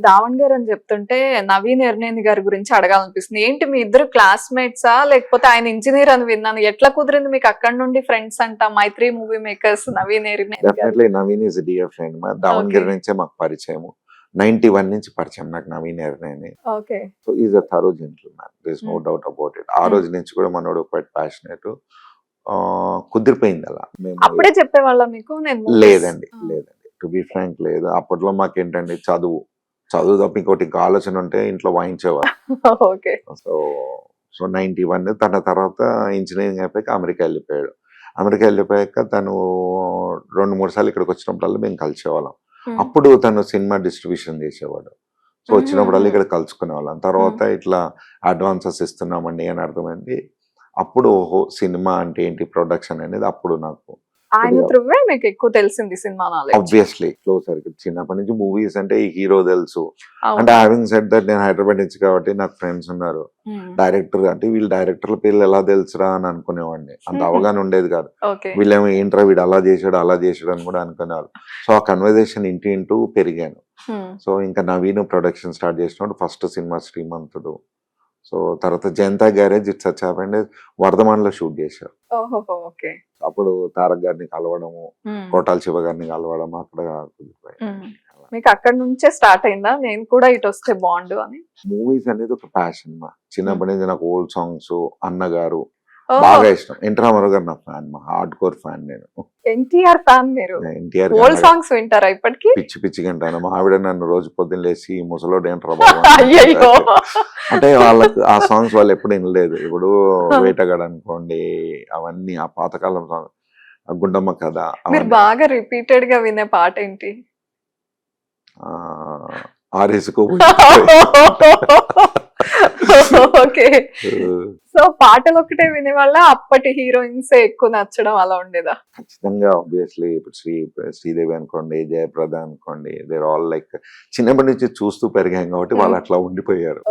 దావణ్ గారు అని చెప్తుంటే నవీన్ ఎర్నేని గారి గురించి అడగాలనిపిస్తుంది. ఏంటి మీ ఇద్దరు క్లాస్మేట్సా లేకపోతే ఆయన ఇంజనీర్ అని విన్నాను. ఎట్లా కుదిరింది మీకు అక్కడ నుండి ఫ్రెండ్స్ అంట మైత్రి మూవీ మేకర్స్ నవీన్ ఎర్నేని గారు? Definitely Naveen is dear friend. మా దావణగిరి నుంచే మాకు పరిచయం. 91 నుంచి పరిచయం నాకు Naveen Yerneni. Okay. So is a thorough gentleman. There is no doubt about it. ఆ రోజు నుంచి కూడా మనోడు క్వైట్ ప్యాషనేట్. కుదిరిపోయింది అలా. అప్పుడే చెప్పేవాళ్ళ మీకు నేను లేదండి. టు బి ఫ్రాంక్ లేదు. అప్పట్లో మాకేంటండి చదువు తప్ప ఇంకోటి ఇంకా ఆలోచన ఉంటే ఇంట్లో వాయించేవారు. ఓకే. సో 91 తన తర్వాత ఇంజనీరింగ్ అయిపోయాక అమెరికా వెళ్ళిపోయాడు. అమెరికా వెళ్ళిపోయాక తను 2-3 సార్లు ఇక్కడికి వచ్చినప్పుడల్లా మేము కలిసేవాళ్ళం. అప్పుడు తను సినిమా డిస్ట్రిబ్యూషన్ చేసేవాడు. సో వచ్చినప్పుడల్లా ఇక్కడ కలుసుకునేవాళ్ళం. తర్వాత ఇట్లా అడ్వాన్సెస్ ఇస్తున్నామండి అని అర్థమైంది. అప్పుడు ఓహో సినిమా అంటే ఏంటి, ప్రొడక్షన్ అనేది అప్పుడు నాకు ఆయన త్రూవే మీకు ఎక్కువ తెలిసింది cinema knowledge. Obviously close circle. చిన్నప్పటి నుంచి మూవీస్ అంటే ఈ హీరో తెలుసు. అంటే హావింగ్ సెడ్ దట్ నేను హైదరాబాద్ నుంచి కాబట్టి నాకు ఫ్రెండ్స్ ఉన్నారు. డైరెక్టర్ అంటే వీళ్ళు డైరెక్టర్ల పేర్లు ఎలా తెలుసురా అని అనుకునేవాడిని. అంత అవగాహన ఉండేది కాదు. వీళ్ళేమో ఏంట్రా వీడు అలా చేశాడు అని కూడా అనుకునేవాళ్ళు. సో ఆ కన్వర్జేషన్ ఇంటూ పెరిగాను. సో ఇంకా నవీన్ ప్రొడక్షన్ స్టార్ట్ చేసినప్పుడు ఫస్ట్ సినిమా శ్రీమంతుడు. సో తర్వాత Janatha Garage it's such happened వర్ధమాన్లో షూట్ చేశారు. అప్పుడు తారక్ గారిని కలవడము, కోటాల శివ గారిని కలవడం అక్కడ మీకు అక్కడ నుంచే స్టార్ట్ అయిందా నేను కూడా ఇటు వస్తే బాగుండు అని? మూవీస్ అనేది ఒక ప్యాషన్ మా. చిన్నప్పటి నుంచి నాకు ఓల్డ్ సాంగ్స్, అన్నగారు బాగా ఇష్టం. ఎన్టీ రామారావు గారు నా ఫ్యాన్, మా హార్డ్ కోర్ ఫ్యాన్ నేను. ఎన్టీఆర్ ఫ్యాన్ మీరు? ఎన్టీఆర్ ఓల్డ్ సాంగ్స్ వింటారా ఇప్పటికి? పిచ్చి గంటాను. మా ఆవిడ నన్ను రోజు పొద్దున్న లేసి ముసలోడు ఏంట్రా బాబు అంటే వాళ్ళకి ఆ సాంగ్స్ వాళ్ళు ఎప్పుడు వినలేదు. ఇప్పుడు వేటగాడు అనుకోండి, అవన్నీ ఆ పాతకాలం సాంగ్, గుండమ్మ కథ. మీరు బాగా రిపీటెడ్ గా వినే పాట ఏంటి? ఆరేసుకో. ఓకే. సో పాటలు ఒకటే వినేవాళ్ళ అప్పటి హీరోయిన్స్ ఎక్కువ నచ్చడం అలా ఉండేదా? ఖచ్చితంగా ఆబ్వియస్లీ ఇప్పుడు శ్రీదేవి అనుకోండి, జయప్రద అనుకోండి, దేర్ ఆల్ లైక్ చిన్నప్పటి నుంచి చూస్తూ పెరిగాం కాబట్టి వాళ్ళు అట్లా ఉండిపోయారు.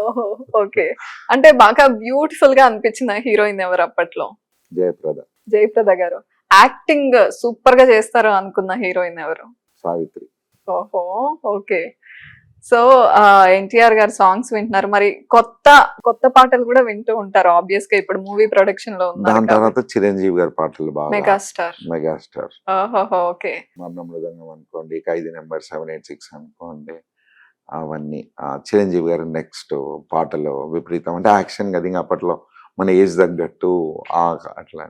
ఓకే. అంటే బాగా బ్యూటిఫుల్ గా అనిపించిన హీరోయిన్ ఎవరు అప్పట్లో? జయప్రద గారు. యాక్టింగ్ సూపర్ గా చేస్తారు అనుకున్న హీరోయిన్ ఎవరు? సావిత్రి. ఓహో ఓకే. సో ఎన్టీఆర్ గారు సాంగ్స్ వింటున్నారు, మరి కొత్త పాటలు కూడా వింటూ ఉంటారు ఆబ్వియస్ గా, ఇప్పుడు మూవీ ప్రొడక్షన్ లో ఉన్నారు. దాని తర్వాత చిరంజీవి గారి పాటలు బాగా. మెగాస్టార్. ఓకే. మరణ మృదంగం అనుకోండి, ఖైదీ నెంబర్ 786 అనుకోండి, అవన్నీ చిరంజీవి గారి నెక్స్ట్ పాటలు విపరీతం. అంటే యాక్షన్ కదా, అప్పట్లో మన ఏజ్ తగ్గట్టు అట్లా.